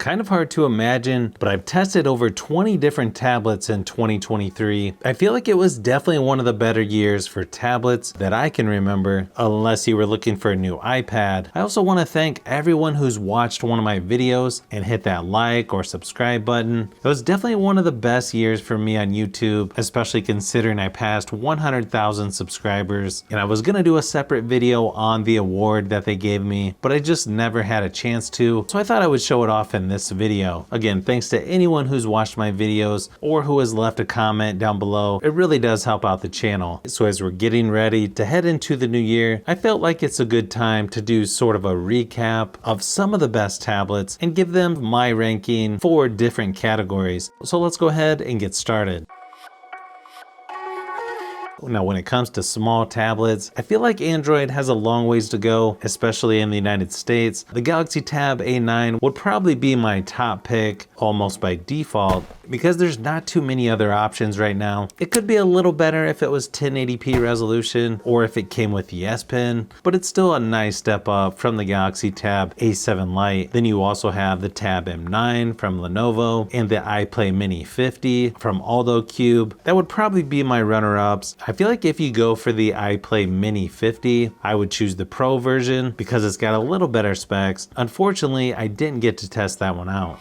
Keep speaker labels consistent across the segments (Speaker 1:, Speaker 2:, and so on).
Speaker 1: kind of hard to imagine, but I've tested over 20 different tablets in 2023. I feel like it was definitely one of the better years for tablets that I can remember, unless you were looking for a new iPad. I also want to thank everyone who's watched one of my videos and hit that like or subscribe button. It was definitely one of the best years for me on YouTube, especially considering I passed 100,000 subscribers, and I was gonna do a separate video on the award that they gave me, but I just never had a chance to, so I thought I would show it off in this video. Again, thanks to anyone who's watched my videos or who has left a comment down below. It really does help out the channel. So as we're getting ready to head into the new year, I felt like it's a good time to do sort of a recap of some of the best tablets and give them my ranking for different categories. So let's go ahead and get started. Now, when it comes to small tablets, I feel like Android has a long ways to go, especially in the United States. The Galaxy Tab A9 would probably be my top pick almost by default because there's not too many other options right now. It could be a little better if it was 1080p resolution or if it came with the S Pen, but it's still a nice step up from the Galaxy Tab A7 Lite. Then you also have the Tab M9 from Lenovo and the iPlay Mini 50 from AldoCube. That would probably be my runner-ups. I feel like if you go for the iPlay Mini 50, I would choose the Pro version because it's got a little better specs. Unfortunately, I didn't get to test that one out.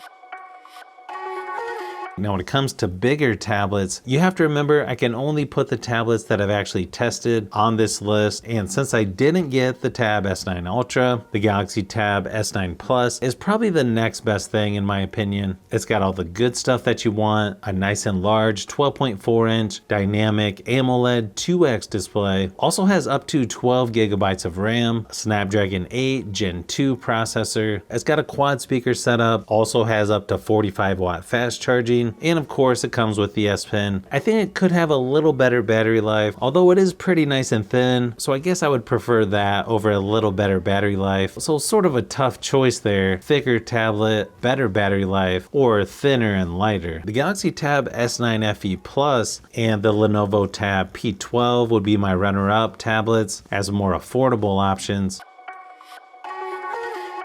Speaker 1: Now, when it comes to bigger tablets, you have to remember I can only put the tablets that I've actually tested on this list. And since I didn't get the Tab S9 Ultra, the Galaxy Tab S9 Plus is probably the next best thing in my opinion. It's got all the good stuff that you want, a nice and large 12.4-inch dynamic AMOLED 2X display, also has up to 12 gigabytes of RAM, Snapdragon 8 Gen 2 processor, it's got a quad speaker setup, also has up to 45-watt fast charging, and of course it comes with the S Pen. I think it could have a little better battery life, although it is pretty nice and thin, so I guess I would prefer that over a little better battery life. So sort of a tough choice there, thicker tablet, better battery life, or thinner and lighter. The Galaxy Tab S9 FE Plus and the Lenovo Tab P12 would be my runner-up tablets as more affordable options.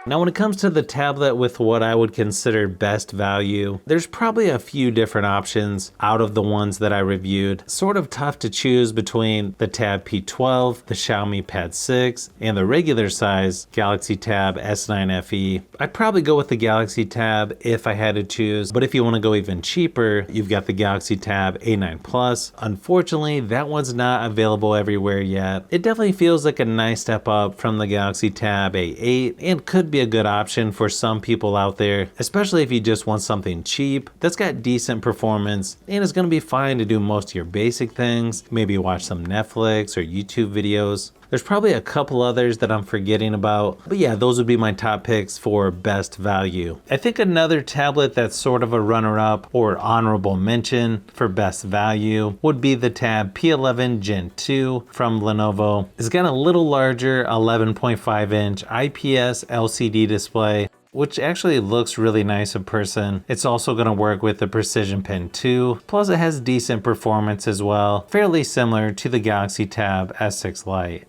Speaker 1: Now, when it comes to the tablet with what I would consider best value, there's probably a few different options out of the ones that I reviewed. Sort of tough to choose between the Tab P12, the Xiaomi Pad 6, and the regular size Galaxy Tab S9 FE. I'd probably go with the Galaxy Tab if I had to choose, but if you want to go even cheaper, you've got the Galaxy Tab A9 Plus. Unfortunately, that one's not available everywhere yet. It definitely feels like a nice step up from the Galaxy Tab A8 and could be a good option for some people out there, especially if you just want something cheap that's got decent performance and is going to be fine to do most of your basic things, maybe watch some Netflix or YouTube videos. There's probably a couple others that I'm forgetting about, but yeah, those would be my top picks for best value. I think another tablet that's sort of a runner-up or honorable mention for best value would be the Tab P11 Gen 2 from Lenovo. It's got a little larger 11.5-inch IPS LCD display, which actually looks really nice in person. It's also going to work with the Precision Pen 2, plus it has decent performance as well, fairly similar to the Galaxy Tab S6 Lite.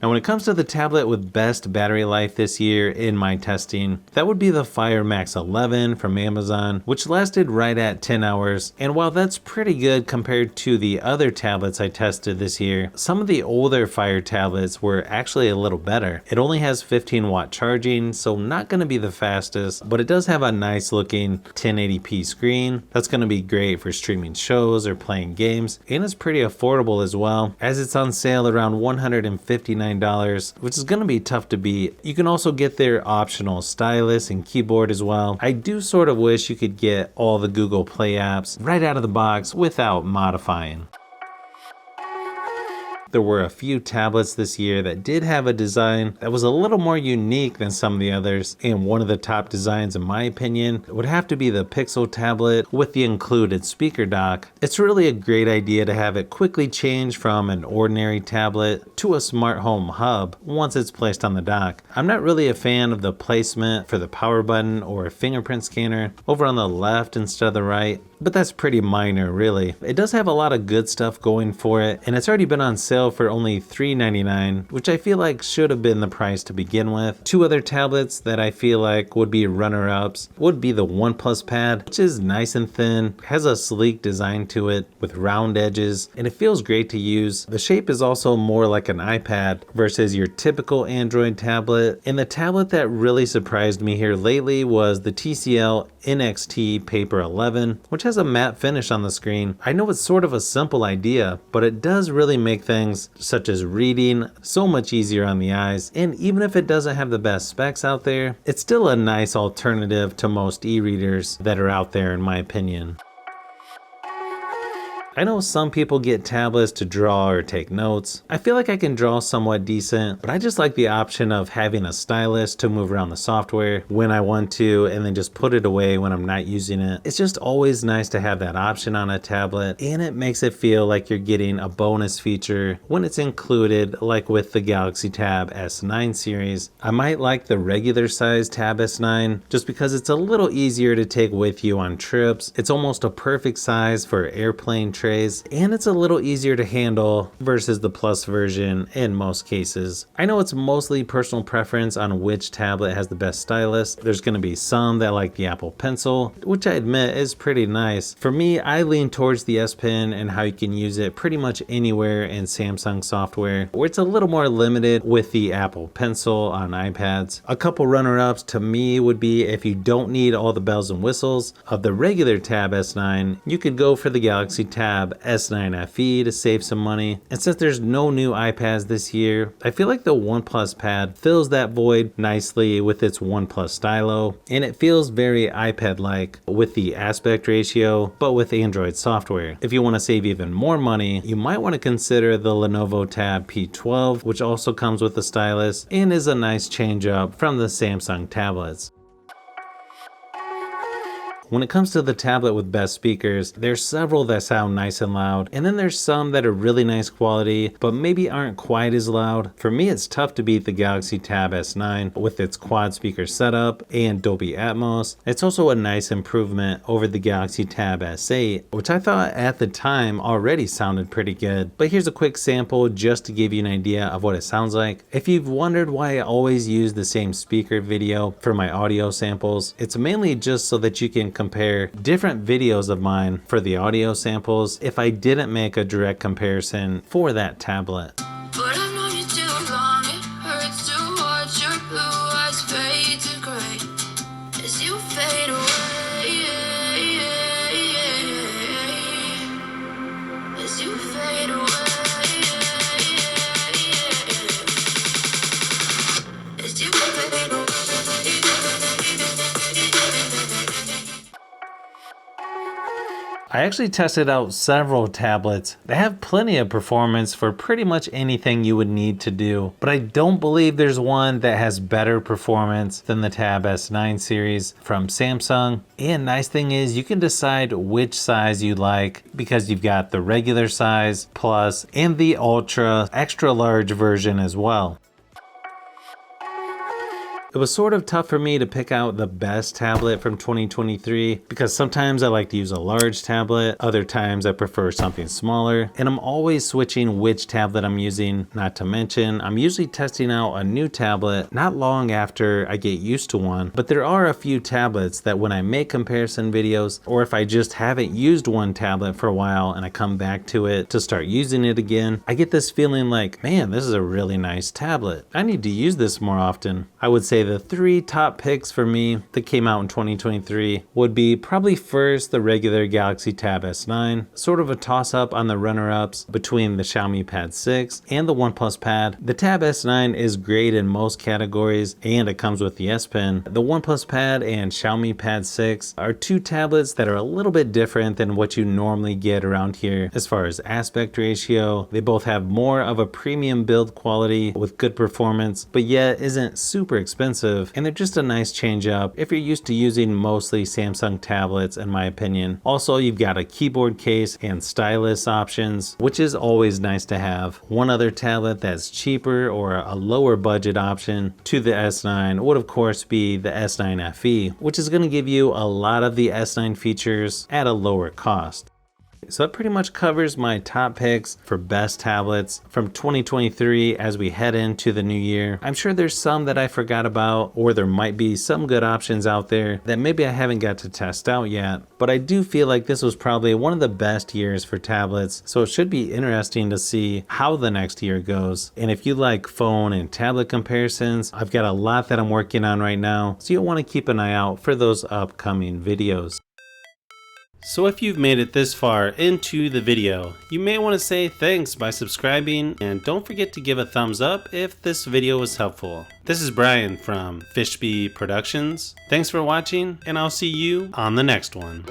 Speaker 1: Now, when it comes to the tablet with best battery life this year in my testing, that would be the Fire Max 11 from Amazon, which lasted right at 10 hours. And while that's pretty good compared to the other tablets I tested this year, some of the older Fire tablets were actually a little better. It only has 15-watt charging, so not going to be the fastest, but it does have a nice looking 1080p screen. That's going to be great for streaming shows or playing games, and it's pretty affordable as well, as it's on sale around $159, which is going to be tough to beat. You can also get their optional stylus and keyboard as well. I do sort of wish you could get all the Google Play apps right out of the box without modifying. There were a few tablets this year that did have a design that was a little more unique than some of the others, and one of the top designs in my opinion would have to be the Pixel tablet with the included speaker dock. It's really a great idea to have it quickly change from an ordinary tablet to a smart home hub once it's placed on the dock. I'm not really a fan of the placement for the power button or fingerprint scanner over on the left instead of the right. but that's pretty minor really. It does have a lot of good stuff going for it, and it's already been on sale for only $3.99, which I feel like should have been the price to begin with. Two other tablets that I feel like would be runner-ups would be the OnePlus Pad, which is nice and thin, has a sleek design to it with round edges, and it feels great to use. The shape is also more like an iPad versus your typical Android tablet. And the tablet that really surprised me here lately was the TCL NXT Paper 11, which has a matte finish on the screen. I know it's sort of a simple idea, but it does really make things such as reading so much easier on the eyes. And even if it doesn't have the best specs out there, it's still a nice alternative to most e-readers that are out there in my opinion. I know some people get tablets to draw or take notes. I feel like I can draw somewhat decent, but I just like the option of having a stylus to move around the software when I want to, and then just put it away when I'm not using it. It's just always nice to have that option on a tablet, and it makes it feel like you're getting a bonus feature when it's included, like with the Galaxy Tab S9 series. I might like the regular size Tab S9 just because it's a little easier to take with you on trips. It's almost a perfect size for airplane trays, and it's a little easier to handle versus the Plus version in most cases. I know it's mostly personal preference on which tablet has the best stylus. There's going to be some that like the Apple Pencil, which I admit is pretty nice. For me, I lean towards the S Pen and how you can use it pretty much anywhere in Samsung software, where it's a little more limited with the Apple Pencil on iPads. A couple runner-ups to me would be if you don't need all the bells and whistles of the regular Tab S9, you could go for the Galaxy Tab S9 FE to save some money. And since there's no new iPads this year, I feel like the OnePlus Pad fills that void nicely with its OnePlus Stylo, and it feels very iPad-like with the aspect ratio, but with Android software. If you want to save even more money, you might want to consider the Lenovo Tab P12, which also comes with the stylus and is a nice change up from the Samsung tablets. When it comes to the tablet with best speakers, there's several that sound nice and loud, and then there's some that are really nice quality, but maybe aren't quite as loud. For me, it's tough to beat the Galaxy Tab S9 with its quad speaker setup and Dolby Atmos. It's also a nice improvement over the Galaxy Tab S8, which I thought at the time already sounded pretty good. But here's a quick sample just to give you an idea of what it sounds like. If you've wondered why I always use the same speaker video for my audio samples, it's mainly just so that you can compare different videos of mine for the audio samples if I didn't make a direct comparison for that tablet.
Speaker 2: But I've known you too long, it hurts to watch your blue eyes fade to gray as you fade away, as you fade away, as you fade away.
Speaker 1: I actually tested out several tablets that have plenty of performance for pretty much anything you would need to do, but I don't believe there's one that has better performance than the Tab S9 series from Samsung. And nice thing is you can decide which size you like because you've got the regular size, Plus, and the Ultra extra large version as well. It was sort of tough for me to pick out the best tablet from 2023 because sometimes I like to use a large tablet, other times I prefer something smaller, and I'm always switching which tablet I'm using. Not to mention, I'm usually testing out a new tablet not long after I get used to one, but there are a few tablets that when I make comparison videos, or if I just haven't used one tablet for a while and I come back to it to start using it again, I get this feeling like, man, this is a really nice tablet. I need to use this more often. I would say the three top picks for me that came out in 2023 would be probably first the regular Galaxy Tab S9, sort of a toss-up on the runner-ups between the Xiaomi Pad 6 and the OnePlus Pad. The Tab S9 is great in most categories and it comes with the S Pen. The OnePlus Pad and Xiaomi Pad 6 are two tablets that are a little bit different than what you normally get around here as far as aspect ratio. They both have more of a premium build quality with good performance, but yet isn't super expensive expensive, and they're just a nice change up if you're used to using mostly Samsung tablets, in my opinion. Also, you've got a keyboard case and stylus options, which is always nice to have. One other tablet that's cheaper or a lower budget option to the S9 would of course be the S9 FE, which is going to give you a lot of the S9 features at a lower cost. So that pretty much covers my top picks for best tablets from 2023 as we head into the new year. I'm sure there's some that I forgot about, or there might be some good options out there that maybe I haven't got to test out yet, but I do feel like this was probably one of the best years for tablets, so it should be interesting to see how the next year goes. And if you like phone and tablet comparisons, I've got a lot that I'm working on right now, so you'll want to keep an eye out for those upcoming videos. So if you've made it this far into the video, you may want to say thanks by subscribing, and don't forget to give a thumbs up if this video was helpful. This is Brian from Fishbee Productions. Thanks for watching, and I'll see you on the next one.